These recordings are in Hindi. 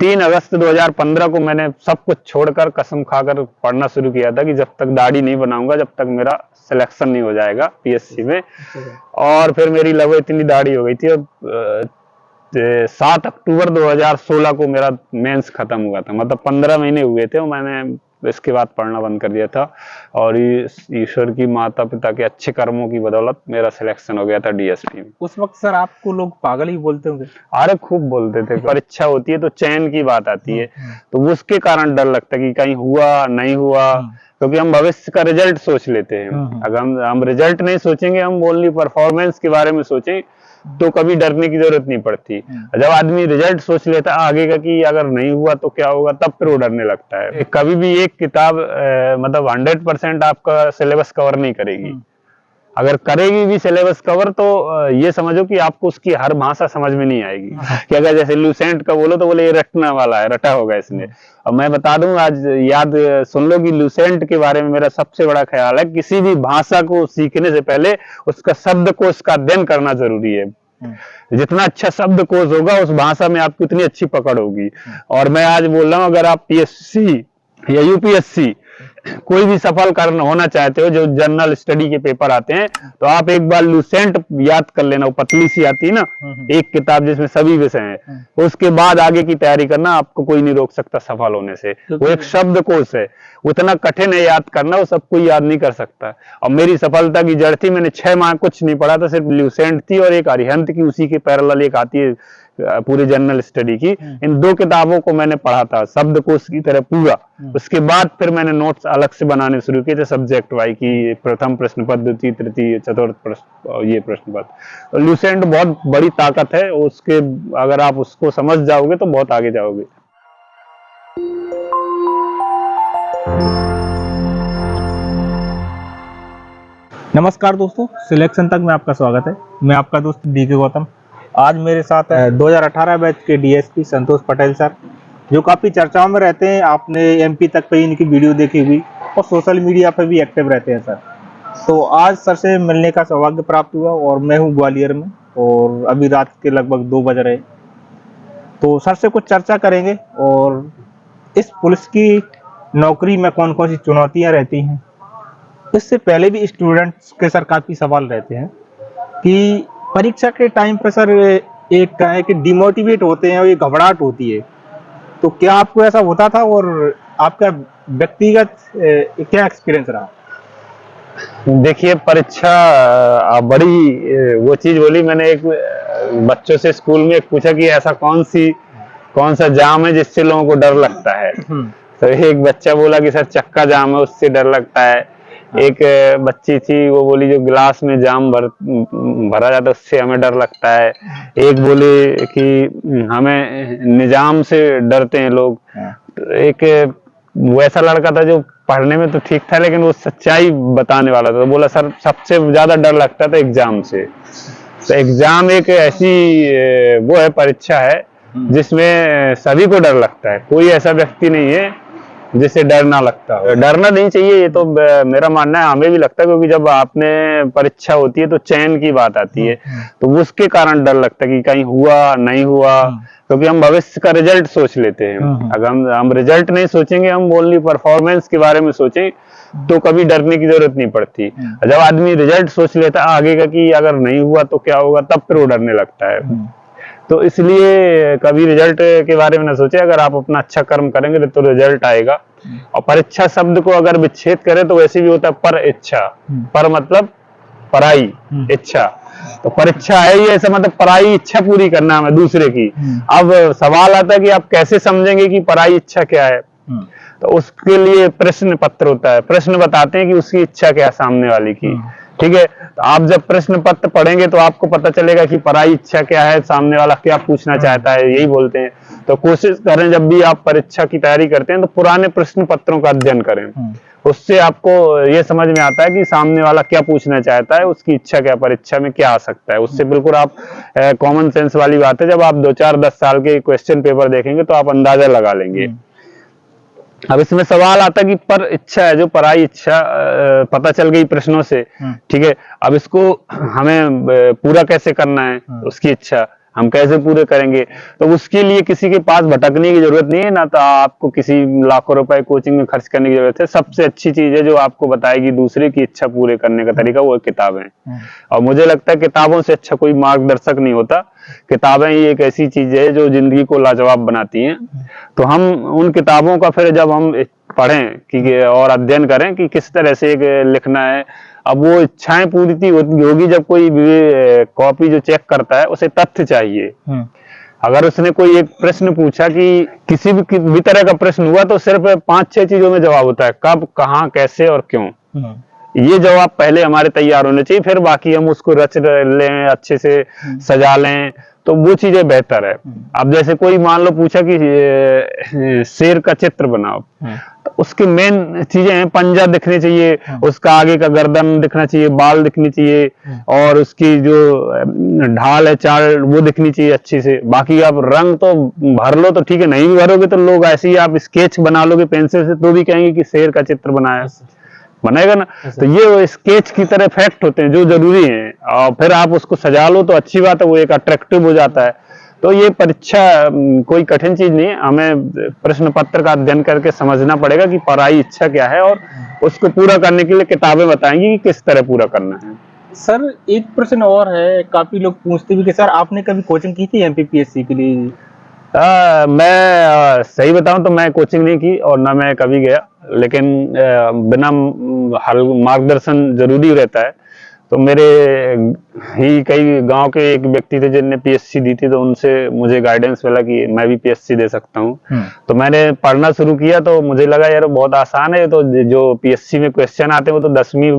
3 अगस्त 2015 को मैंने सब कुछ छोड़कर कसम खाकर पढ़ना शुरू किया था कि जब तक दाढ़ी नहीं बनाऊंगा जब तक मेरा सिलेक्शन नहीं हो जाएगा पीएससी में। और फिर मेरी लगभग इतनी दाढ़ी हो गई थी। अब 7 अक्टूबर 2016 को मेरा मेंस खत्म हुआ था, मतलब 15 महीने हुए थे और मैंने इसके बाद पढ़ना बंद कर दिया था। और ईश्वर की माता पिता के अच्छे कर्मों की बदौलत मेरा सिलेक्शन हो गया था डीएसपी में। उस वक्त सर आपको लोग पागल ही बोलते होंगे? अरे खूब बोलते थे। परीक्षा होती है तो चयन की बात आती है, तो उसके कारण डर लगता है कि कहीं हुआ नहीं हुआ, क्योंकि हम भविष्य का रिजल्ट सोच लेते हैं। अगर हम रिजल्ट नहीं सोचेंगे, हम ओनली परफॉर्मेंस के बारे में सोचें तो कभी डरने की जरूरत नहीं पड़ती। जब आदमी रिजल्ट सोच लेता है आगे का कि अगर नहीं हुआ तो क्या होगा, तब फिर वो डरने लगता है। कभी भी एक किताब मतलब 100% आपका सिलेबस कवर नहीं करेगी। अगर करेगी भी सिलेबस कवर तो ये समझो कि आपको उसकी हर भाषा समझ में नहीं आएगी। कि अगर जैसे लूसेंट का बोलो तो बोले ये रटना वाला है, रटा होगा इसने। और मैं बता दूं, आज याद सुन लो कि लूसेंट के बारे में मेरा सबसे बड़ा ख्याल है, किसी भी भाषा को सीखने से पहले उसका शब्दकोश का अध्ययन करना जरूरी है। जितना अच्छा शब्दकोश होगा उस भाषा में आपकी उतनी अच्छी पकड़ होगी। और मैं आज बोल रहा हूँ, अगर आप पीएससी या यूपीएससी कोई भी सफल करना होना चाहते हो, जो जनरल स्टडी के पेपर आते हैं, तो आप एक बार लूसेंट याद कर लेना। वो पतली सी आती है ना, एक किताब जिसमें सभी विषय हैं। उसके बाद आगे की तैयारी करना, आपको कोई नहीं रोक सकता सफल होने से। वो एक शब्दकोश है, उतना कठिन है याद करना, वो सब कोई याद नहीं कर सकता। और मेरी सफलता की जड़ थी, मैंने 6 माह कुछ नहीं पढ़ा था, सिर्फ लूसेंट थी और एक अरिहंत की, उसी के पैरेलल एक आती है पूरी जनरल स्टडी की। इन 2 किताबों को मैंने पढ़ा था शब्दकोश की तरह पूरा। उसके बाद फिर मैंने नोट्स अलग से बनाने शुरू किए थे, सब्जेक्ट वाइज की प्रथम प्रश्न पत्र, द्वितीय, तृतीय, चतुर्थ प्रश्न और ये प्रश्न पत्र। तो लूसेंट बहुत बड़ी ताकत है, उसके अगर आप उसको समझ जाओगे तो बहुत आगे जाओगे। नमस्कार दोस्तों, सिलेक्शन तक में आपका स्वागत है। मैं आपका दोस्त डीके गौतम। आज मेरे साथ 2018 बैच के डीएसपी संतोष पटेल सर, जो काफ़ी चर्चाओं में रहते हैं। आपने एमपी तक पे इनकी वीडियो देखी हुई और सोशल मीडिया पे भी एक्टिव रहते हैं सर। तो आज सर से मिलने का सौभाग्य प्राप्त हुआ और मैं हूँ ग्वालियर में और अभी रात के लगभग 2 बज रहे। तो सर से कुछ चर्चा करेंगे और इस पुलिस की नौकरी में कौन कौन सी चुनौतियाँ रहती हैं। इससे पहले भी स्टूडेंट्स के सर काफ़ी सवाल रहते हैं कि परीक्षा के टाइम पर सर एक क्या है कि डिमोटिवेट होते हैं और ये घबराहट होती है। तो क्या आपको ऐसा होता था और आपका व्यक्तिगत क्या एक्सपीरियंस रहा? देखिए, परीक्षा बड़ी वो चीज बोली। मैंने एक बच्चों से स्कूल में पूछा कि ऐसा कौन सा जाम है जिससे लोगों को डर लगता है। तो एक बच्चा बोला कि सर चक्का जाम है, उससे डर लगता है। एक बच्ची थी, वो बोली जो गिलास में जाम भरा जाता है उससे हमें डर लगता है। एक बोले कि हमें निजाम से डरते हैं लोग। एक वैसा लड़का था जो पढ़ने में तो ठीक था लेकिन वो सच्चाई बताने वाला था, तो बोला सर सबसे ज्यादा डर लगता था एग्जाम से। तो एग्जाम एक ऐसी वो है, परीक्षा है जिसमें सभी को डर लगता है। कोई ऐसा व्यक्ति नहीं है जिसे डर ना लगता हो। डरना नहीं चाहिए, ये तो मेरा मानना है। हमें भी लगता है, क्योंकि जब आपने परीक्षा होती है तो चयन की बात आती है, तो उसके कारण डर लगता है कि कहीं हुआ नहीं हुआ, क्योंकि हम भविष्य का रिजल्ट सोच लेते हैं। अगर हम रिजल्ट नहीं सोचेंगे, हम ओनली परफॉर्मेंस के बारे में सोचें तो कभी डरने की जरूरत नहीं पड़ती। जब आदमी रिजल्ट सोच लेता है आगे का कि अगर नहीं हुआ तो क्या होगा, तब फिर वो डरने लगता है। तो इसलिए कभी रिजल्ट के बारे में ना सोचे। अगर आप अपना अच्छा कर्म करेंगे तो रिजल्ट आएगा। और परीक्षा शब्द को अगर विच्छेद करें तो वैसे भी होता है पर इच्छा। पर मतलब पराई, इच्छा। तो परीक्षा है ये, ऐसा मतलब पराई इच्छा पूरी करना है दूसरे की। अब सवाल आता है कि आप कैसे समझेंगे कि पराई इच्छा क्या है। तो उसके लिए प्रश्न पत्र होता है, प्रश्न बताते हैं कि उसकी इच्छा क्या है सामने वाले की। ठीक है, तो आप जब प्रश्न पत्र पढ़ेंगे तो आपको पता चलेगा कि पराई इच्छा क्या है, सामने वाला क्या पूछना चाहता है, यही बोलते हैं। तो कोशिश करें जब भी आप परीक्षा की तैयारी करते हैं तो पुराने प्रश्न पत्रों का अध्ययन करें। उससे आपको ये समझ में आता है कि सामने वाला क्या पूछना चाहता है, उसकी इच्छा क्या, परीक्षा में क्या आ सकता है। उससे बिल्कुल आप कॉमन सेंस वाली बात है, जब आप 2-4-10 साल के क्वेश्चन पेपर देखेंगे तो आप अंदाजा लगा लेंगे। अब इसमें सवाल आता है कि पर इच्छा है, जो पराई इच्छा पता चल गई प्रश्नों से, ठीक है। अब इसको हमें पूरा कैसे करना है, उसकी इच्छा। हम कैसे पूरे करेंगे। तो उसके लिए किसी के पास भटकने की जरूरत नहीं है, ना तो आपको किसी लाखों रुपए कोचिंग में खर्च करने की जरूरत है। सबसे अच्छी चीज है जो आपको बताएगी दूसरे की इच्छा पूरे करने का तरीका, वो किताबें। और मुझे लगता है किताबों से अच्छा कोई मार्गदर्शक नहीं होता। किताबें ही एक ऐसी चीज है जो जिंदगी को लाजवाब बनाती हैं। तो हम उन किताबों का फिर जब हम पढ़ें कि और अध्ययन करें कि किस तरह से एक लिखना है, अब वो इच्छाएं पूरी होगी जब कोई कॉपी जो चेक करता है उसे तथ्य चाहिए। अगर उसने कोई एक प्रश्न पूछा कि किसी भी तरह का प्रश्न हुआ तो सिर्फ 5-6 चीजों में जवाब होता है, कब, कहाँ, कैसे और क्यों। ये जवाब पहले हमारे तैयार होने चाहिए, फिर बाकी हम उसको रच लें, अच्छे से सजा लें, तो वो चीजें बेहतर है। अब जैसे कोई मान लो पूछा कि शेर का चित्र बनाओ, तो उसकी मेन चीजें हैं, पंजा दिखने चाहिए, उसका आगे का गर्दन दिखना चाहिए, बाल दिखनी चाहिए, और उसकी जो ढाल है, चाल, वो दिखनी चाहिए अच्छी से। बाकी आप रंग तो भर लो तो ठीक है, नहीं भी भरोगे तो लोग ऐसे ही आप स्केच बना लोगे पेंसिल से तो भी कहेंगे कि शेर का चित्र बनाया, बनाएगा ना। तो ये स्केच की तरह फैक्ट होते हैं जो जरूरी हैं, और फिर आप उसको सजा लो तो अच्छी बात है, वो एक अट्रैक्टिव हो जाता है। तो ये परीक्षा कोई कठिन चीज नहीं है, हमें प्रश्न पत्र का अध्ययन करके समझना पड़ेगा कि पढ़ाई इच्छा क्या है, और उसको पूरा करने के लिए किताबें बताएंगी कि किस तरह पूरा करना है। सर एक प्रश्न और है, काफी लोग पूछते भी कि सर आपने कभी कोचिंग की थी एमपीपीएससी के लिए? मैं सही बताऊं तो मैं कोचिंग नहीं की और ना मैं कभी गया, लेकिन बिना मार्गदर्शन जरूरी रहता है। तो मेरे ही कई गांव के एक व्यक्ति थे जिनने पीएससी दी थी, तो उनसे मुझे गाइडेंस मिला कि मैं भी पीएससी दे सकता हूं। तो मैंने पढ़ना शुरू किया तो मुझे लगा यार बहुत आसान है। तो जो पीएससी में क्वेश्चन आते हैं वो तो 10वीं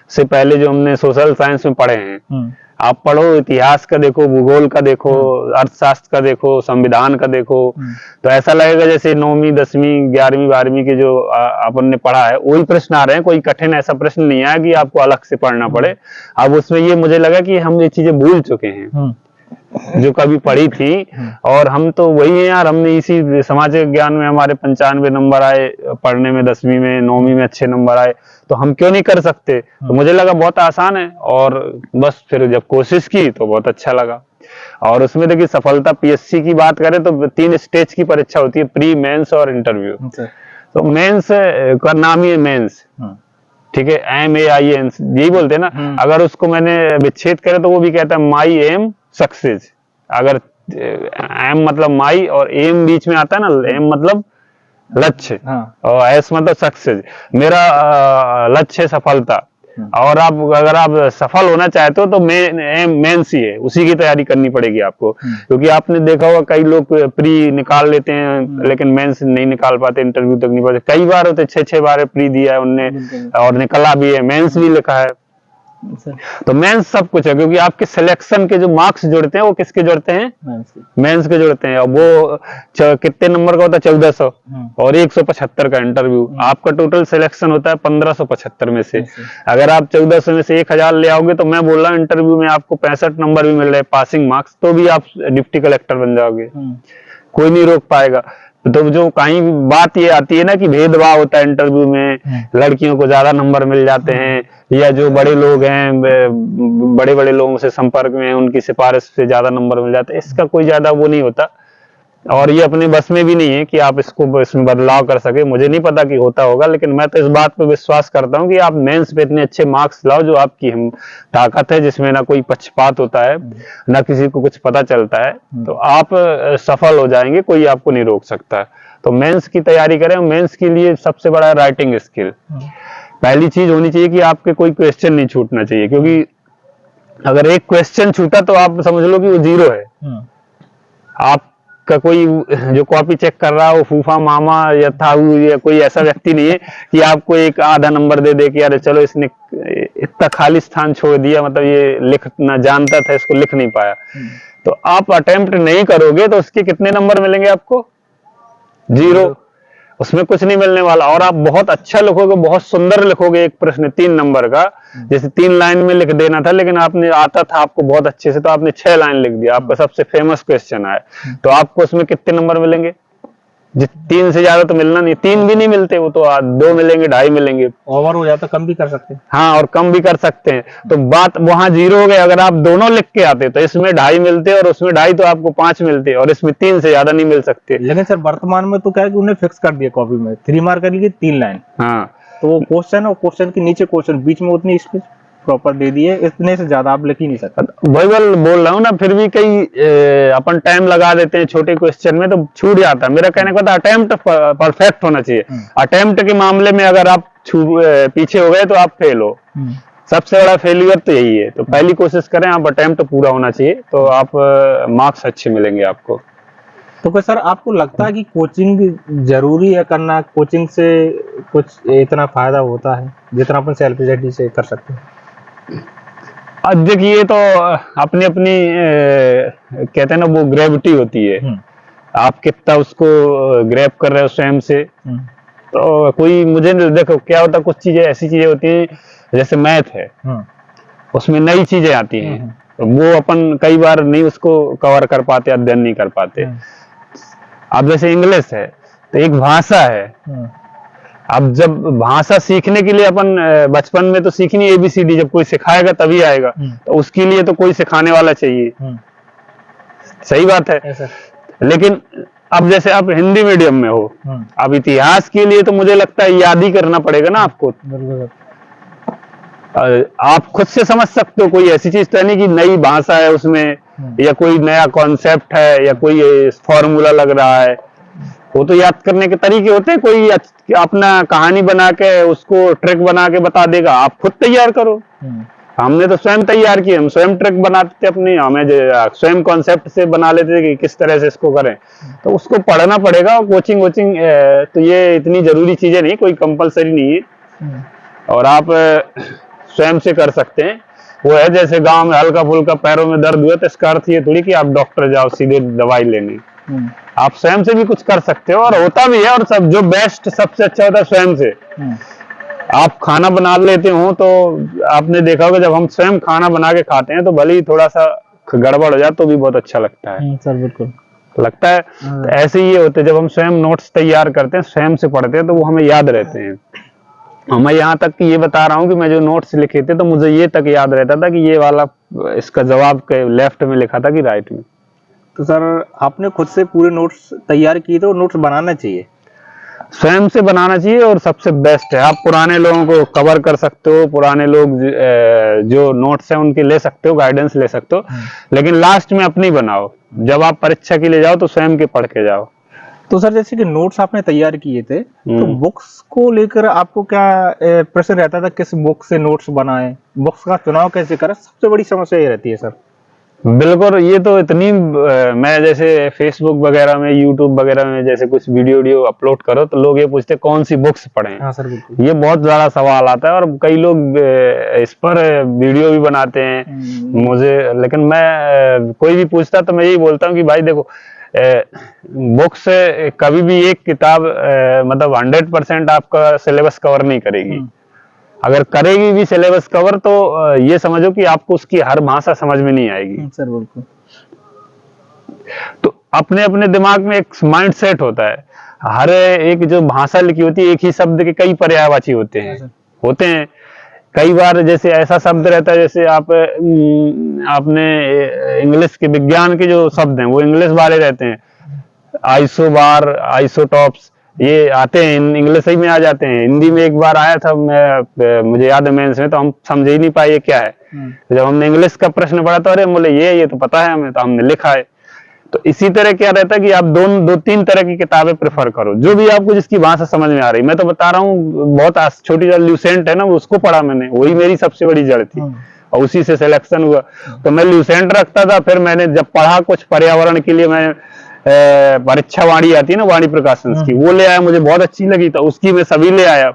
से पहले जो हमने सोशल साइंस में पढ़े हैं। आप पढ़ो, इतिहास का देखो, भूगोल का देखो, अर्थशास्त्र का देखो, संविधान का देखो, तो ऐसा लगेगा जैसे 9वीं 10वीं 11वीं 12वीं के जो अपन ने पढ़ा है वही प्रश्न आ रहे हैं। कोई कठिन ऐसा प्रश्न नहीं आया कि आपको अलग से पढ़ना पड़े। अब उसमें ये मुझे लगा कि हम ये चीजें भूल चुके हैं जो कभी पढ़ी थी, और हम तो वही हैं यार। हमने इसी सामाजिक ज्ञान में हमारे 95 नंबर आए, पढ़ने में 10वीं में 9वीं में अच्छे नंबर आए, तो हम क्यों नहीं कर सकते। तो मुझे लगा बहुत आसान है, और बस फिर जब कोशिश की तो बहुत अच्छा लगा। और उसमें देखिए सफलता, पीएससी की बात करें तो 3 स्टेज की परीक्षा होती है, प्री, मेंस और इंटरव्यू। तो मेंस का नाम ही है मेंस, ठीक है, MAINS यही बोलते हैं ना। अगर उसको मैंने विच्छेद करे तो वो भी कहता है माई एम सक्सेस। अगर एम मतलब माई और एम बीच में आता है ना, एम मतलब लक्ष्य, और एस मतलब सक्सेस। मेरा लक्ष्य है सफलता, और आप अगर आप सफल होना चाहते हो तो मेंस ही है, उसी की तैयारी करनी पड़ेगी आपको। क्योंकि आपने देखा होगा कई लोग प्री निकाल लेते हैं लेकिन मेंस नहीं निकाल पाते, इंटरव्यू तक नहीं पाते। कई बार होते 6-6 बार प्री दिया है उनने और निकला भी है, मेंस भी लिखा है। तो मेंस सब कुछ है, क्योंकि आपके सिलेक्शन के जो मार्क्स जुड़ते हैं वो किसके जुड़ते हैं? मेंस के जुड़ते हैं। और वो कितने नंबर का होता है? 1400 और 175 का इंटरव्यू। आपका टोटल सिलेक्शन होता है 1575 में से। अगर आप 1400 में से 1000 ले आओगे तो मैं बोल रहा हूँ इंटरव्यू में आपको 65 नंबर भी मिल रहे पासिंग मार्क्स, तो भी आप डिप्टी कलेक्टर बन जाओगे, कोई नहीं रोक पाएगा। तो जो कहीं बात ये आती है ना कि भेदभाव होता है इंटरव्यू में, लड़कियों को ज्यादा नंबर मिल जाते हैं, या जो बड़े लोग हैं बड़े बड़े लोगों से संपर्क में हैं उनकी सिफारिश से ज्यादा नंबर मिल जाते हैं, इसका कोई ज्यादा वो नहीं होता। और ये अपने बस में भी नहीं है कि आप इसमें बदलाव कर सके। मुझे नहीं पता कि होता होगा, लेकिन मैं तो इस बात पे विश्वास करता हूँ कि आप मेंस पे इतने अच्छे मार्क्स लाओ जो आपकी ताकत है, जिसमें ना कोई पक्षपात होता है, ना किसी को कुछ पता चलता है, तो आप सफल हो जाएंगे, कोई आपको नहीं रोक सकता। तो मेंस की तैयारी करें। मेंस के लिए सबसे बड़ा राइटिंग स्किल पहली चीज होनी चाहिए कि आपके कोई क्वेश्चन नहीं छूटना चाहिए, क्योंकि अगर एक क्वेश्चन छूटा तो आप समझ लो कि वो जीरो है। आपका कोई जो कॉपी चेक कर रहा है वो फूफा मामा या थाऊ या कोई ऐसा व्यक्ति नहीं है कि आपको एक आधा नंबर दे दे कि यार चलो इसने इतना खाली स्थान छोड़ दिया, मतलब ये लिखना जानता था इसको लिख नहीं पाया। तो आप अटेम्प्ट नहीं करोगे तो उसके कितने नंबर मिलेंगे आपको? जीरो। उसमें कुछ नहीं मिलने वाला। और आप बहुत अच्छा लिखोगे, बहुत सुंदर लिखोगे, एक प्रश्न 3 नंबर का, जैसे 3 लाइन में लिख देना था, लेकिन आपने आता था आपको बहुत अच्छे से, तो आपने 6 लाइन लिख दिया, आपका सबसे फेमस क्वेश्चन आया, तो आपको उसमें कितने नंबर मिलेंगे? तीन से ज्यादा तो मिलना नहीं, तीन भी नहीं मिलते, वो तो 2 मिलेंगे, 2.5 मिलेंगे। ओवर हो जाता कम भी कर सकते हैं। हाँ, और कम भी कर सकते हैं। तो बात वहां 0 हो गई। अगर आप दोनों लिख के आते तो इसमें 2.5 मिलते और उसमें 2.5 तो आपको 5 मिलते, और इसमें 3 से ज्यादा नहीं मिल सकते। लेकिन सर वर्तमान में तो क्या है कि उन्हें फिक्स कर दिया कॉपी में 3 मार्कर की 3 लाइन। हाँ, तो वो क्वेश्चन और क्वेश्चन के नीचे क्वेश्चन, बीच में उतनी स्पेस प्रॉपर दे दी है, इतने से ज्यादा आप लिख ही नहीं सकते। वही बोल रहा हूँ ना, फिर भी कई अपन टाइम लगा देते हैं छोटे क्वेश्चन में, तो छूट जाता है। मेरा कहने का था अटेम्प्ट परफेक्ट होना चाहिए। अटेम्प्ट के मामले में अगर आप पीछे हो गए तो आप फेल हो। सबसे बड़ा फेलियर तो यही है। तो पहली कोशिश करें, आप अटेम्प्ट पूरा होना चाहिए, तो आप मार्क्स अच्छे मिलेंगे आपको। तो क्या सर आपको लगता है कि कोचिंग जरूरी है करना? कोचिंग से कुछ इतना फायदा होता है जितना अपन सेल्फ स्टडी से कर सकते हैं? अब देखिए, तो अपनी अपनी कहते हैं ना, वो ग्रेविटी होती है। आप कितना उसको ग्रैब कर रहे हो स्वयं से। तो कोई मुझे देखो क्या होता, कुछ चीजें ऐसी चीजें होती हैं, जैसे मैथ है, उसमें नई चीजें आती हैं, तो वो अपन कई बार नहीं उसको कवर कर पाते, अध्ययन नहीं कर पाते। अब जैसे इंग्लिश है, तो एक भाषा है। अब जब भाषा सीखने के लिए अपन बचपन में तो सीखनी ABCD, जब कोई सिखाएगा तभी आएगा, तो उसके लिए तो कोई सिखाने वाला चाहिए। सही बात है। लेकिन अब जैसे आप हिंदी मीडियम में हो, अब इतिहास के लिए तो मुझे लगता है याद ही करना पड़ेगा ना आपको। आप खुद से समझ सकते हो, कोई ऐसी चीज तो नहीं कि नई भाषा है उसमें, या कोई नया कॉन्सेप्ट है, या कोई फॉर्मूला लग रहा है। वो तो याद करने के तरीके होते हैं। कोई अपना कहानी बना के उसको ट्रिक बना के बता देगा, आप खुद तैयार करो। हमने तो स्वयं तैयार किए, हम स्वयं ट्रिक बनाते थे अपनी, हमें स्वयं कॉन्सेप्ट से बना लेते थे कि किस तरह से इसको करें। तो उसको पढ़ना पड़ेगा। कोचिंग तो ये इतनी जरूरी चीजें नहीं, कोई कंपलसरी नहीं है, और आप स्वयं से कर सकते हैं। वो है जैसे गांव में हल्का फुल्का पैरों में दर्द हुआ, तो इसका अर्थ ये थोड़ी कि आप डॉक्टर जाओ सीधे दवाई लेने। आप स्वयं से भी कुछ कर सकते हो, और होता भी है। और सब जो बेस्ट सबसे अच्छा होता है स्वयं से। आप खाना बना लेते हो, तो आपने देखा होगा जब हम स्वयं खाना बना के खाते हैं, तो भले ही थोड़ा सा गड़बड़ हो जाए तो भी बहुत अच्छा लगता है। सर बिल्कुल लगता है। तो ऐसे ही होते, जब हम स्वयं नोट्स तैयार करते हैं, स्वयं से पढ़ते हैं, तो वो हमें याद रहते हैं। मैं यहाँ तक कि ये बता रहा हूँ कि मैं जो नोट्स लिखे थे, तो मुझे ये तक याद रहता था कि ये वाला इसका जवाब लेफ्ट में लिखा था कि राइट में। तो सर आपने खुद से पूरे नोट्स तैयार किए थे, और नोट्स बनाना चाहिए, स्वयं से बनाना चाहिए, और सबसे बेस्ट है। आप पुराने लोगों को कवर कर सकते हो, पुराने लोग जो नोट्स हैं उनके ले सकते हो, गाइडेंस ले सकते हो, लेकिन लास्ट में अपनी बनाओ। जब आप परीक्षा के लिए जाओ तो स्वयं के पढ़ के जाओ। तो सर जैसे कि नोट्स आपने तैयार किए थे, तो बुक्स को लेकर आपको क्या प्रश्न रहता था, किस बुक से नोट्स बनाएं, बुक्स का चुनाव कैसे करें? सबसे बड़ी समस्या ये रहती है सर। बिल्कुल, ये तो इतनी मैं जैसे फेसबुक वगैरह में, यूट्यूब वगैरह में जैसे कुछ वीडियो अपलोड करो, तो लोग ये पूछते कौन सी बुक्स पढ़ें। हाँ सर बिल्कुल। ये बहुत ज्यादा सवाल आता है, और कई लोग इस पर वीडियो भी बनाते हैं मुझे। लेकिन मैं कोई भी पूछता तो मैं यही बोलता हूँ कि भाई देखो, बुक्स कभी भी एक किताब मतलब 100% आपका सिलेबस कवर नहीं करेगी। अगर करेगी भी सिलेबस कवर, तो ये समझो कि आपको उसकी हर भाषा समझ में नहीं आएगी। सर बिल्कुल। तो अपने अपने दिमाग में एक माइंड सेट होता है। हर एक जो भाषा लिखी होती है, एक ही शब्द के कई पर्यायवाची होते हैं। कई बार जैसे ऐसा शब्द रहता है, जैसे आपने इंग्लिश के विज्ञान के जो शब्द हैं वो इंग्लिश वाले रहते हैं। आइसोबार, आइसोटॉप्स, ये आते हैं इंग्लिश ही में आ जाते हैं। हिंदी में एक बार आया था, मुझे याद है मेंस में, तो हम समझ ही नहीं पाए ये क्या है। जब हमने इंग्लिश का प्रश्न पढ़ा तो अरे बोले ये तो पता है हमें, तो हमने लिखा है। तो इसी तरह क्या रहता है कि आप दो तीन तरह की किताबें प्रेफर करो, जो भी आपको जिसकी भाषा समझ में आ रही। मैं तो बता रहा हूँ, बहुत छोटी ल्यूसेंट है ना, उसको पढ़ा मैंने, वही मेरी सबसे बड़ी जड़ थी, और उसी से सिलेक्शन हुआ। तो मैं ल्यूसेंट रखता था। फिर मैंने जब पढ़ा कुछ पर्यावरण के लिए, मैं परीक्षा वाणी आती है ना, वाणी प्रकाशन की, वो ले आया, मुझे बहुत अच्छी लगी, तो उसकी मैं सभी ले आया।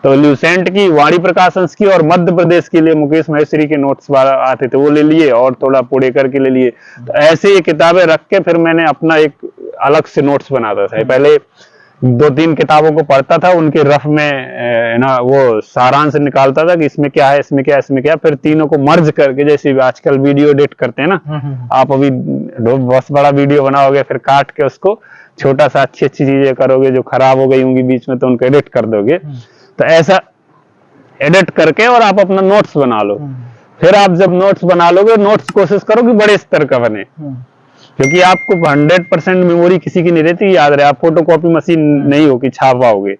तो ल्यूसेंट की, वाणी प्रकाशन की, और मध्य प्रदेश के लिए मुकेश महेश्वरी के नोट्स आते थे, वो ले लिए, और थोड़ा पुड़ेकर के ले लिए। तो ऐसे ये किताबें रख के फिर मैंने अपना एक अलग से नोट्स बनाता था। पहले 2-3 किताबों को पढ़ता था, उनके रफ में ना वो सारांश निकालता था कि इसमें क्या है, इसमें क्या है, इसमें क्या है। फिर तीनों को मर्ज करके, जैसे आजकल वीडियो एडिट करते हैं ना, आप अभी बहुत बड़ा वीडियो बनाओगे, फिर काट के उसको छोटा सा अच्छी अच्छी चीजें करोगे, जो खराब हो गई होंगी बीच में तो उनको एडिट कर दोगे। तो ऐसा एडिट करके और आप अपना नोट्स बना लो। फिर आप जब नोट्स बना लोगे, नोट्स कोशिश करो कि बड़े स्तर का बने, क्योंकि आपको 100% मेमोरी किसी की नहीं रहती याद रहे। आप फोटोकॉपी मशीन नहीं हो कि छाप पाओगे,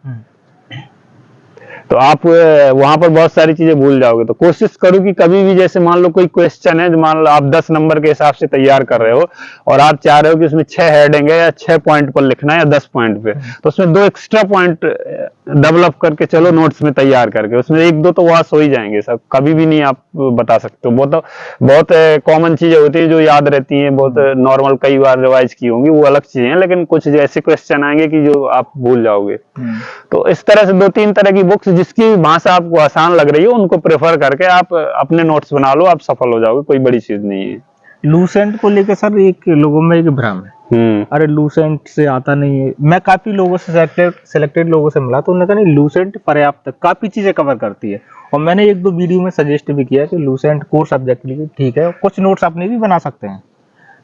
तो आप वहां पर बहुत सारी चीजें भूल जाओगे। तो कोशिश करो कि कभी भी, जैसे मान लो कोई क्वेश्चन है, मान लो आप 10 नंबर के हिसाब से तैयार कर रहे हो और आप चाह रहे हो कि उसमें 6 हेडिंग है या 6 पॉइंट पर लिखना है या 10 पॉइंट पे, तो उसमें 2 एक्स्ट्रा पॉइंट डेवलप करके चलो नोट्स में तैयार करके, उसमें 1-2 तो वहां हो ही जाएंगे, सब कभी भी नहीं आप बता सकते हो। वो तो बहुत कॉमन चीजें होती है जो याद रहती हैं, बहुत नॉर्मल कई बार रिवाइज की होंगी, वो अलग चीजें हैं, लेकिन कुछ ऐसे क्वेश्चन आएंगे कि जो आप भूल जाओगे। तो इस तरह से 2-3 तरह की बुक्स जिसकी भाषा आपको आसान लग रही हो उनको प्रेफर करके आप अपने नोट्स बना लो, आप सफल हो जाओगे, कोई बड़ी चीज नहीं है। लूसेंट को लेकर सर एक लोगों में एक भ्रम है, अरे लूसेंट से आता नहीं है। मैं काफी लोगों से सिलेक्टेड लोगों से मिला तो उन्होंने कहा नहीं, लूसेंट पर्याप्त काफी चीजें कवर करती है। और मैंने 1-2 वीडियो में सजेस्ट भी किया कि लूसेंट कोर सब्जेक्ट के लिए ठीक है, कुछ नोट्स अपने भी बना सकते हैं।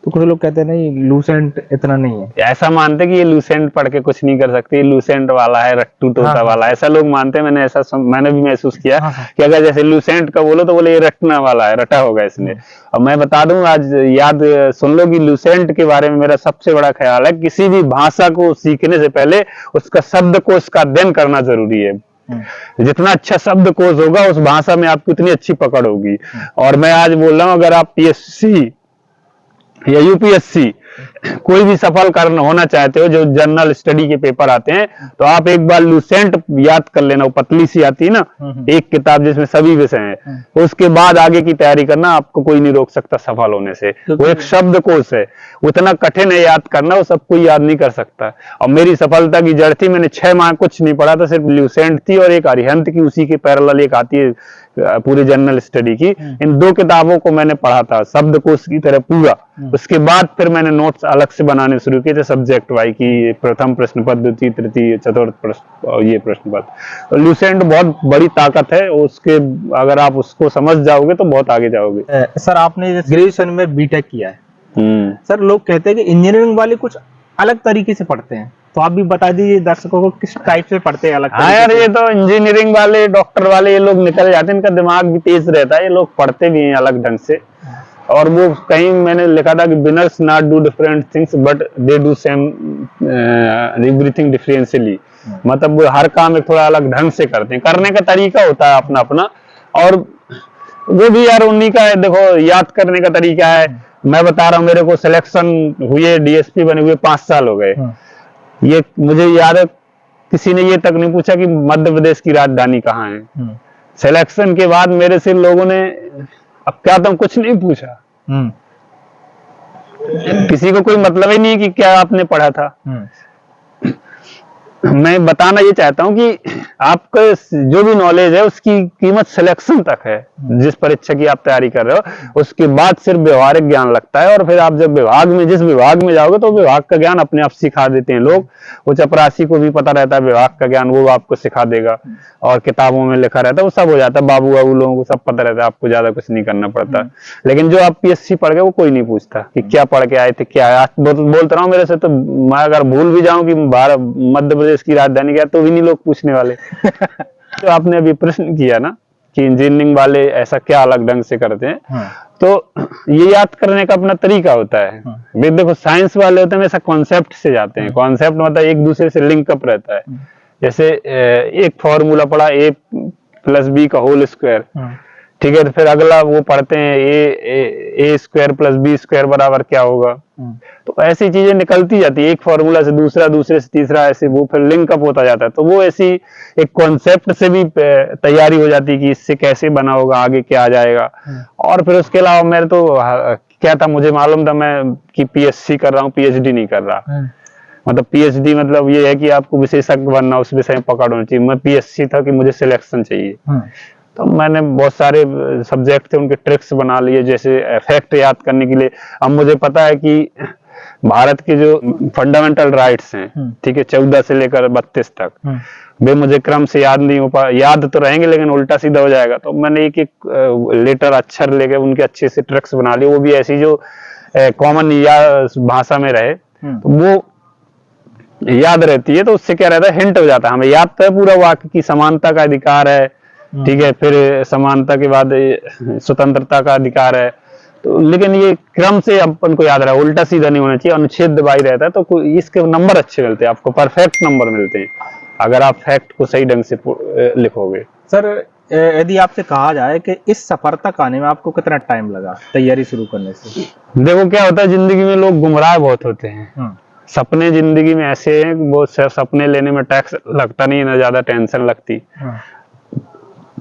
तो कुछ लोग कहते हैं नहीं, लूसेंट इतना नहीं है, ऐसा मानते कि ये लूसेंट पढ़ के कुछ नहीं कर सकते, ये लूसेंट वाला है, रट्टू तोता वाला, ऐसा लोग मानते हैं। मैंने भी महसूस किया कि अगर जैसे लूसेंट का बोलो तो बोले ये रटना वाला है, रटा होगा इसने। और मैं बता दूं, आज याद सुन लो कि लूसेंट के बारे में मेरा सबसे बड़ा ख्याल है, किसी भी भाषा को सीखने से पहले उसका शब्दकोश का अध्ययन करना जरूरी है। जितना अच्छा शब्दकोश होगा उस भाषा में आपकी उतनी अच्छी पकड़ होगी। और मैं आज बोल रहा हूँ, अगर आप पीएससी या यूपीएससी कोई भी सफल करना होना चाहते हो, जो जनरल स्टडी के पेपर आते हैं, तो आप एक बार लूसेंट याद कर लेना। वो पतली सी आती है ना, एक किताब जिसमें सभी विषय हैं, उसके बाद आगे की तैयारी करना, आपको कोई नहीं रोक सकता सफल होने से। वो एक शब्दकोश है, उतना कठिन है याद करना, वो सब कोई याद नहीं कर सकता। और मेरी सफलता की जड़ थी, मैंने 6 माह कुछ नहीं पढ़ा था, सिर्फ लूसेंट थी और एक अरिहंत की, उसी के पैरेलल एक आती है पूरी जनरल स्टडी की। इन 2 किताबों को मैंने पढ़ा था शब्दकोश की तरह पूरा। उसके बाद फिर मैंने नोट्स अलग से बनाने शुरू किए थे सब्जेक्ट वाइज की, प्रथम प्रश्न पत्र, द्वितीय, तृतीय, चतुर्थ प्रश्न और ये प्रश्न पत्र। तो लूसेंट बहुत बड़ी ताकत है, उसके अगर आप उसको समझ जाओगे तो बहुत आगे जाओगे। सर आपने ग्रेजुएशन में बीटेक किया है, सर लोग कहते हैं कि इंजीनियरिंग वाले कुछ अलग तरीके से पढ़ते हैं, तो आप भी बता दीजिए दर्शकों को किस टाइप से पढ़ते हैं अलग। हाँ यार, ये तो इंजीनियरिंग वाले, डॉक्टर वाले, ये लोग निकल जाते हैं, इनका दिमाग भी तेज रहता है, ये लोग पढ़ते भी हैं अलग ढंग से। और वो कहीं मैंने लिखा था कि बिनर्स not do different things but they do same everything differentially. मतलब वो हर काम एक थोड़ा अलग ढंग से करते हैं, करने का तरीका होता है अपना अपना, और वो भी यार उन्हीं का है। देखो, याद करने का तरीका है। मैं बता रहा हूँ, मेरे को सिलेक्शन हुए, डीएसपी बने हुए 5 साल हो गए। ये मुझे याद है, किसी ने ये तक नहीं पूछा कि मध्य प्रदेश की राजधानी कहाँ है। सिलेक्शन के बाद मेरे से लोगों ने अब क्या तुम कुछ नहीं पूछा। किसी को कोई मतलब ही नहीं कि क्या आपने पढ़ा था। मैं बताना ये चाहता हूं कि आपका जो भी नॉलेज है उसकी कीमत सिलेक्शन तक है, जिस परीक्षा की आप तैयारी कर रहे हो। उसके बाद सिर्फ व्यवहारिक ज्ञान लगता है, और फिर आप जब जिस विभाग में जाओगे तो विभाग का ज्ञान अपने आप सिखा देते हैं लोग। वो चपरासी को भी पता रहता है विभाग का ज्ञान, वो आपको सिखा देगा, और किताबों में लिखा रहता है वो सब हो जाता है। बाबू बाबू लोगों को सब पता रहता है, आपको ज्यादा कुछ नहीं करना पड़ता। लेकिन जो आप पीएससी पढ़ गए वो कोई नहीं पूछता कि क्या पढ़ के आए थे, क्या आज बोलता रहा हूँ मेरे से, तो मैं अगर भूल भी जाऊं कि मध्य प्रदेश की राजधानी क्या, तो भी नहीं लोग पूछने वाले। तो आपने अभी प्रश्न किया ना कि इंजीनियरिंग वाले ऐसा क्या अलग ढंग से करते हैं, तो ये याद करने का अपना तरीका होता है। देखो, साइंस वाले होते हैं वैसा कॉन्सेप्ट से जाते हैं। कॉन्सेप्ट मतलब एक दूसरे से लिंकअप रहता है। जैसे एक फॉर्मूला पढ़ा a+b का होल स्क्वायर, ठीक है, तो फिर अगला वो पढ़ते हैं a² + b² बराबर क्या होगा। तो ऐसी चीजें निकलती जाती है, एक फॉर्मूला से दूसरा, दूसरे से तीसरा, ऐसे वो फिर लिंकअप होता जाता है। तो वो ऐसी एक कॉन्सेप्ट से भी तैयारी हो जाती है कि इससे कैसे बना होगा, आगे क्या आ जाएगा। और फिर उसके अलावा मेरे तो क्या था, मुझे मालूम था मैं कि पीएचडी कर रहा हूँ, पीएचडी नहीं कर रहा। मतलब पीएचडी मतलब ये है कि आपको विशेषज्ञ बनना, उस विषय में पकड़ होनी चाहिए। मैं पीएचडी था कि मुझे सिलेक्शन चाहिए। तो मैंने बहुत सारे सब्जेक्ट थे, उनके ट्रिक्स बना लिए, जैसे फैक्ट याद करने के लिए। अब मुझे पता है कि भारत के जो फंडामेंटल राइट्स हैं, ठीक है, 14 से लेकर 32 तक, वे मुझे क्रम से याद नहीं हो पा, याद तो रहेंगे लेकिन उल्टा सीधा हो जाएगा। तो मैंने एक एक लेटर अक्षर लेके उनके अच्छे से ट्रिक्स बना लिए, वो भी ऐसी जो कॉमन या भाषा में रहे। तो वो याद रहती है, तो उससे क्या रहता है, हिंट हो जाता है हमें, याद तो है पूरा वाक्य की समानता का अधिकार है, ठीक है, फिर समानता के बाद स्वतंत्रता का अधिकार है, तो लेकिन ये क्रम से अपन को याद रहा, उल्टा सीधा नहीं होना चाहिए, अनुच्छेद दबाई रहता है, तो इसके नंबर अच्छे मिलते हैं, आपको परफेक्ट नंबर मिलते हैं अगर आप फैक्ट को सही ढंग से लिखोगे। सर यदि आपसे कहा जाए कि इस सफर तक आने में आपको कितना टाइम लगा तैयारी शुरू करने से? देखो क्या होता है, जिंदगी में लोग गुमराह बहुत होते हैं। सपने जिंदगी में ऐसे हैं, वो सिर्फ सपने लेने में टैक्स लगता नहीं है, ना ज्यादा टेंशन लगती,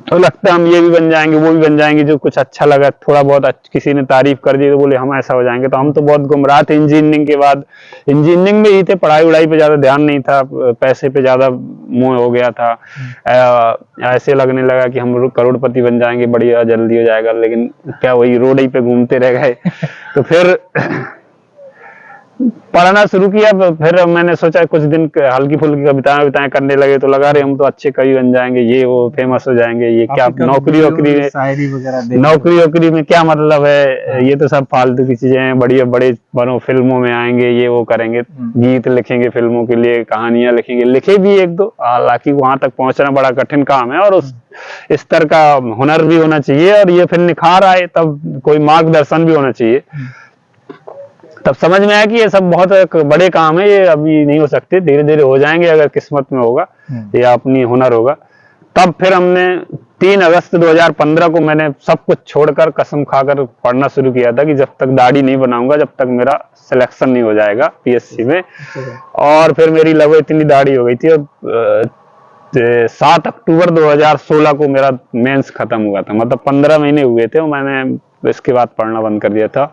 तो लगता है हम ये भी बन जाएंगे, वो भी बन जाएंगे, जो कुछ अच्छा लगा, थोड़ा बहुत किसी ने तारीफ कर दी तो बोले हम ऐसा हो जाएंगे, तो हम तो बहुत गुमराह थे। इंजीनियरिंग के बाद, इंजीनियरिंग में ही थे, पढ़ाई वढ़ाई पे ज्यादा ध्यान नहीं था, पैसे पे ज्यादा मोह हो गया था, ऐसे लगने लगा कि हम करोड़पति बन जाएंगे, बढ़िया जल्दी हो जाएगा, लेकिन क्या वही रोड ही पे घूमते रह गए। तो फिर पढ़ना शुरू किया, फिर मैंने सोचा कुछ दिन हल्की फुल्की कविताएं करने लगे, तो लगा रहे हम तो अच्छे कवि बन जाएंगे, ये वो फेमस हो जाएंगे, ये क्या नौकरी वोकरी में, शायरी वगैरह नौकरी वोकरी में क्या मतलब है, ये तो सब फालतू की चीजें हैं, बढ़िया बड़े बनो फिल्मों में आएंगे, ये वो करेंगे, गीत लिखेंगे फिल्मों के लिए, कहानियां लिखेंगे, लिखे भी एक दो, हालांकि वहां तक पहुंचना बड़ा कठिन काम है, और उस स्तर का हुनर भी होना चाहिए, और ये फिर निखार आए तब कोई मार्गदर्शन भी होना चाहिए, तब समझ में आया कि ये सब बहुत एक बड़े काम है, ये अभी नहीं हो सकते, धीरे धीरे हो जाएंगे अगर किस्मत में होगा या अपनी हुनर होगा। तब फिर हमने 3 अगस्त 2015 को मैंने सब कुछ छोड़कर कसम खाकर पढ़ना शुरू किया था कि जब तक दाढ़ी नहीं बनाऊंगा, जब तक मेरा सिलेक्शन नहीं हो जाएगा पीएससी में। और फिर मेरी लगभग इतनी दाढ़ी हो गई थी, और 7 अक्टूबर 2016 को मेरा मेंस खत्म हुआ था, मतलब 15 महीने हुए थे, और मैंने इसके बाद पढ़ना बंद कर दिया था,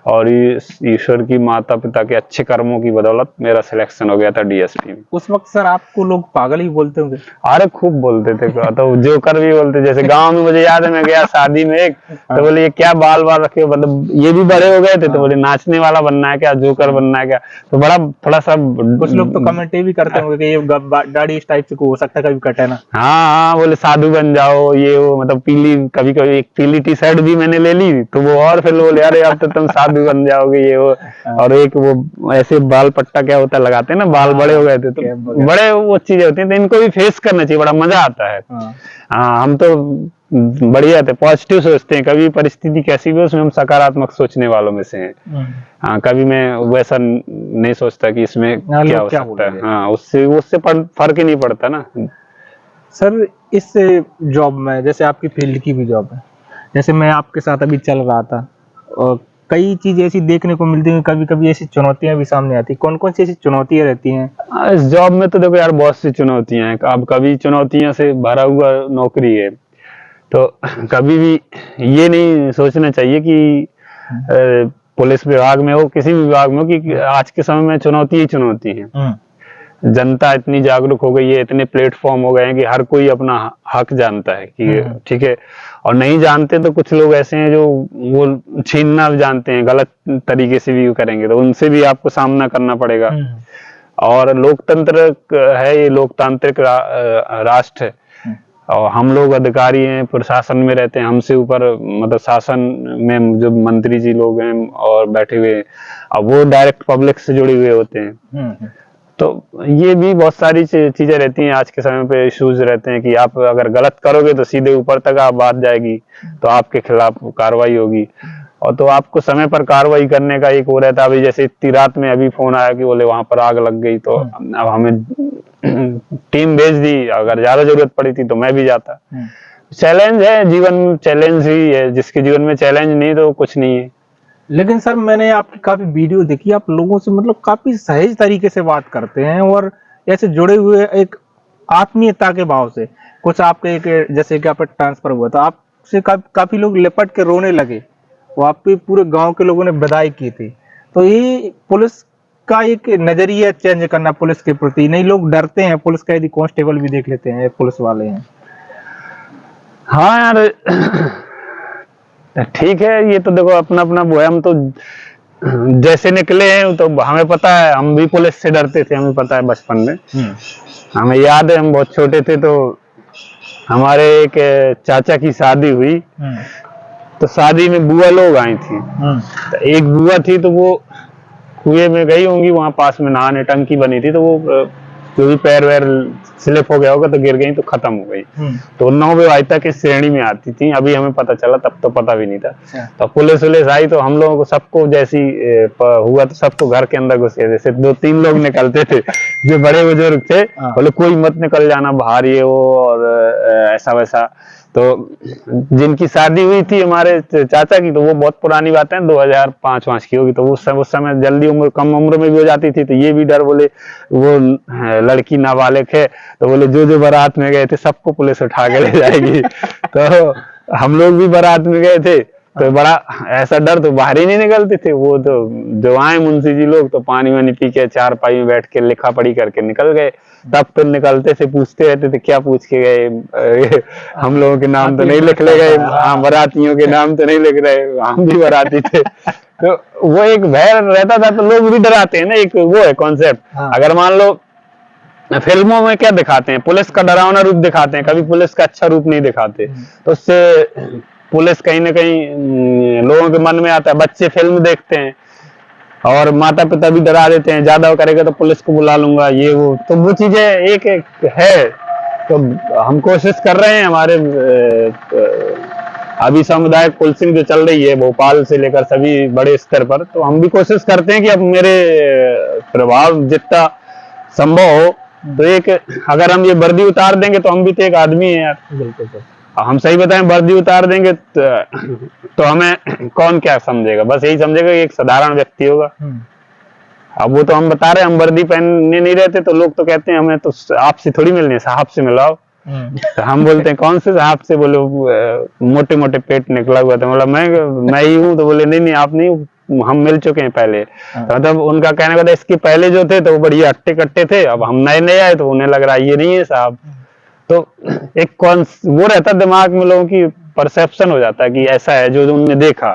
और ईश्वर की माता पिता के अच्छे कर्मों की बदौलत मेरा सिलेक्शन हो गया था डीएसपी में। उस वक्त सर आपको लोग पागल ही बोलते होंगे? अरे खूब बोलते थे, तो जोकर भी बोलते, जैसे गांव में मुझे याद है, मैं गया शादी में एक, तो बोले ये क्या बाल बाल रखे हो, मतलब ये भी बड़े हो गए थे, तो बोले नाचने वाला बनना है क्या, जोकर बनना है क्या, तो बड़ा थोड़ा सा कुछ लोग तो कमेंट भी करते होंगे कि ये दाढ़ी इस टाइप से हो सकता है कभी कटे ना। हाँ, बोले साधु बन जाओ, ये वो, मतलब पीली, कभी कभी एक पीली टी शर्ट भी मैंने ले ली, तो वो और फिर बोले अरे अब तो तुम साधु बन जाओगे, ये वो, और एक वो ऐसे बाल पट्टा क्या होता है लगाते हैं ना, बाल बड़े हो गए थे, तो बड़े वो चीजें होती हैं, तो इनको भी फेस करना चाहिए, बड़ा मजा आता है। हाँ, हम तो बढ़िया थे, पॉजिटिव सोचते हैं, कभी परिस्थिति कैसी भी उसमें हम सकारात्मक सोचने वालों में से हैं। हाँ, कभी मैं वैसा नहीं सोचता कि इसमें क्या हो सकता है, हाँ, उससे फर्क ही नहीं पड़ता ना। सर इस जॉब में, जैसे आपकी फील्ड की भी जॉब है, जैसे मैं आपके साथ अभी चल रहा था, और कई चीजें ऐसी देखने को मिलती हैं, कभी कभी ऐसी चुनौतियां भी सामने आती हैं। कौन कौन सी ऐसी चुनौतियां रहती हैं इस जॉब में? तो देखो यार, बहुत सी चुनौतियां हैं, अब कभी चुनौतियों से भरा हुआ नौकरी है, तो कभी भी ये नहीं सोचना चाहिए कि पुलिस विभाग में हो, किसी भी विभाग में हो, कि आज के समय में चुनौती ही चुनौती है। जनता इतनी जागरूक हो गई है, इतने प्लेटफॉर्म हो गए हैं कि हर कोई अपना हक जानता है कि ठीक है, और नहीं जानते तो कुछ लोग ऐसे हैं जो वो छीनना जानते हैं, गलत तरीके से भी करेंगे, तो उनसे भी आपको सामना करना पड़ेगा। और लोकतंत्र है, ये लोकतांत्रिक राष्ट्र है, और हम लोग अधिकारी हैं, प्रशासन में रहते हैं, हमसे ऊपर मतलब शासन में जो मंत्री जी लोग हैं और बैठे हुए, अब वो डायरेक्ट पब्लिक से जुड़े हुए होते हैं। तो ये भी बहुत सारी चीजें रहती हैं, आज के समय पे इश्यूज रहते हैं कि आप अगर गलत करोगे तो सीधे ऊपर तक आप बात जाएगी, तो आपके खिलाफ कार्रवाई होगी, और तो आपको समय पर कार्रवाई करने का एक वो रहता है। अभी जैसे इतनी रात में अभी फोन आया कि बोले वहां पर आग लग गई, तो अब हमें टीम भेज दी, अगर ज्यादा जरूरत पड़ी थी तो मैं भी जाता। चैलेंज है, जीवन चैलेंज ही है, जिसके जीवन में चैलेंज नहीं तो कुछ नहीं है। लेकिन सर मैंने आपकी काफी वीडियो देखी, आप लोगों से मतलब काफी सहज तरीके से बात करते हैं, और ऐसे जुड़े हुए एक आत्मीयता के भाव से। कुछ आपके एक जैसे कि आप ट्रांसफर हुआ तो आपसे काफी लोग लिपट के रोने लगे, वो आपके पूरे गांव के लोगों ने बधाई की थी। तो ये पुलिस का एक नजरिया चेंज करना पुलिस के प्रति, नहीं लोग डरते हैं पुलिस का, यदि कांस्टेबल भी देख लेते हैं पुलिस वाले हैं। हाँ यार, ठीक है, ये तो देखो अपना अपना वो है, हम तो जैसे निकले हैं तो हमें पता है, हम भी पुलिस से डरते थे, हमें पता है बचपन में। हमें याद है, हम बहुत छोटे थे तो हमारे एक चाचा की शादी हुई, तो शादी में बुआ लोग आई थी, तो एक बुआ थी तो वो कुएं में गई होंगी, वहां पास में नहाने, टंकी बनी थी, तो वो जो भी पैर वैर स्लिप हो गया होगा तो गिर गई तो खत्म हो गई। तो उन्नाव विवाहिता की श्रेणी में आती थी, अभी हमें पता चला, तब तो पता भी नहीं था। तो पुलिस वुलिस आई तो हम लोगों को सबको जैसी हुआ तो सबको घर के अंदर घुसे, जैसे 2-3 लोग निकलते थे जो बड़े बुजुर्ग थे, बोले कोई मत निकल जाना बाहर, ये वो और ऐसा वैसा। तो जिनकी शादी हुई थी हमारे चाचा की, तो वो बहुत पुरानी बात है, 2005 की होगी, तो उस समय जल्दी उम्र, कम उम्र में भी हो जाती थी, तो ये भी डर, बोले वो लड़की नाबालिग है, तो बोले जो बारात में गए थे सबको पुलिस उठा के ले जाएगी। तो हम लोग भी बारात में गए थे, तो बड़ा ऐसा डर, तो बाहर ही नहीं निकलते थे। वो तो जो आए मुंशी जी लोग तो पानी वानी पी के चारपाई में बैठ के लिखा पढ़ी करके निकल गए। तब तो निकलते से पूछते रहते थे क्या पूछ के गए, हम लोगों के नाम तो नहीं लिख ले गए, हाँ बारातियों के नाम तो नहीं लिख रहे, हम भी बाराती थे। तो वो एक भय रहता था, तो लोग भी डराते हैं ना, एक वो है कॉन्सेप्ट। अगर मान लो फिल्मों में क्या दिखाते हैं, पुलिस का डरावना रूप दिखाते हैं, कभी पुलिस का अच्छा रूप नहीं दिखाते, तो उससे पुलिस कहीं ना कहीं लोगों के मन में आता है। बच्चे फिल्म देखते हैं और माता पिता भी डरा देते हैं, ज्यादा करेगा तो पुलिस को बुला लूंगा, ये वो, तो वो चीजें एक है। तो हम कोशिश कर रहे हैं, हमारे अभी सामुदायिक पुलिसिंग जो चल रही है भोपाल से लेकर सभी बड़े स्तर पर, तो हम भी कोशिश करते हैं कि अब मेरे प्रभाव जितना संभव हो, तो एक अगर हम ये वर्दी उतार देंगे तो हम भी तो एक आदमी है यार। बिल्कुल। हम सही बताएं, वर्दी उतार देंगे तो हमें कौन क्या समझेगा, बस यही समझेगा कि एक साधारण व्यक्ति होगा। अब वो तो हम बता रहे हैं, हम वर्दी पहनने नहीं रहते तो लोग तो कहते हैं हमें तो आपसे थोड़ी मिलनी, साहब से मिलाओ। तो हम बोलते हैं कौन से साहब से, बोले मोटे मोटे पेट निकला हुआ था, बोला मैं ही हूँ, तो बोले नहीं आप नहीं, हम मिल चुके हैं पहले। तो मतलब उनका कहने का था इसके पहले जो थे तो वो बढ़िया हट्टे कट्टे थे, अब हम नए आए तो उन्हें लग रहा है ये नहीं है साहब। तो एक वो रहता दिमाग में, लोगों की परसेप्शन हो जाता है कि ऐसा है जो उन्होंने देखा।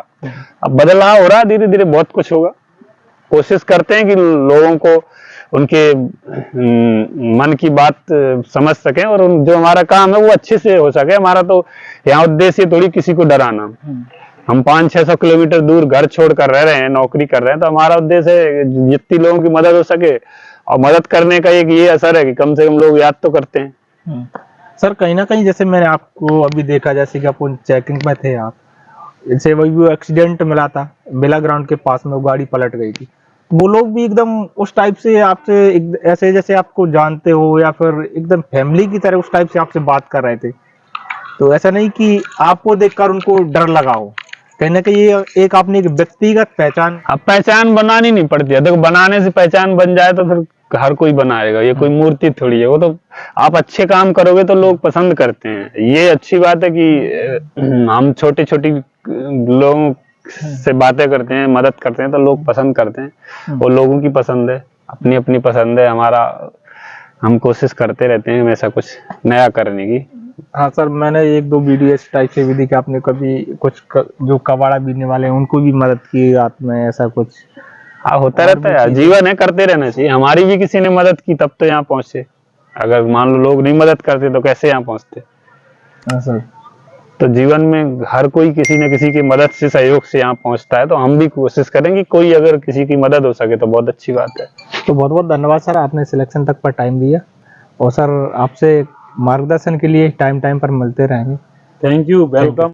अब बदलाव हो रहा है, धीरे धीरे बहुत कुछ होगा। कोशिश करते हैं कि लोगों को उनके मन की बात समझ सकें और जो हमारा काम है वो अच्छे से हो सके। हमारा तो यहाँ उद्देश्य थोड़ी किसी को डराना। हम 500-600 किलोमीटर दूर घर छोड़ कर रह रहे हैं, नौकरी कर रहे हैं, तो हमारा उद्देश्य है जितनी लोगों की मदद हो सके। और मदद करने का एक ये असर है कि कम से कम लोग याद तो करते हैं। सर कहीं ना कहीं जैसे मैंने आपको अभी देखा, जैसे कि अपन चेकिंग में थे आप, जैसे वही वो एक्सीडेंट मिला था बेला ग्राउंड के पास में, वो गाड़ी पलट गई थी, वो लोग भी एकदम उस टाइप से आपसे ऐसे जैसे आपको जानते हो या फिर एकदम फैमिली की तरह उस टाइप से आपसे बात कर रहे थे। तो ऐसा नहीं कि आपको देखकर उनको डर लगा हो, कहीं ना कहीं ये एक आपने एक व्यक्तिगत पहचान। अब पहचान बनानी नहीं पड़ती है, देखो बनाने से पहचान बन जाए तो फिर हर कोई बनाएगा, ये कोई मूर्ति थोड़ी है। वो तो आप अच्छे काम करोगे तो लोग पसंद करते हैं। ये अच्छी बात है कि हम छोटी छोटी लोगों से बातें करते हैं, मदद करते हैं तो लोग पसंद करते हैं। वो लोगों की पसंद है, अपनी अपनी पसंद है। हम कोशिश करते रहते हैं हमेशा कुछ नया करने की। हाँ सर, मैंने 1-2 वीडियो इस टाइप से भी देखा, आपने कभी कुछ जो कबाड़ा बीनने वाले हैं उनको भी मदद की रात में, ऐसा कुछ। हाँ होता रहता है, जीवन है, करते रहना चाहिए। हमारी भी किसी ने मदद की तब तो यहाँ पहुंचे। अगर मान लो लोग नहीं मदद करते तो कैसे यहाँ पहुंचते। हाँ सर। तो जीवन में हर कोई किसी न किसी की मदद से, सहयोग से यहाँ पहुंचता है। तो हम भी कोशिश करेंगे कोई अगर किसी की मदद हो सके तो बहुत अच्छी बात है। तो बहुत बहुत धन्यवाद सर, आपने सिलेक्शन तक पर टाइम दिया, और सर आपसे मार्गदर्शन के लिए टाइम पर मिलते रहेंगे। Thank you, welcome.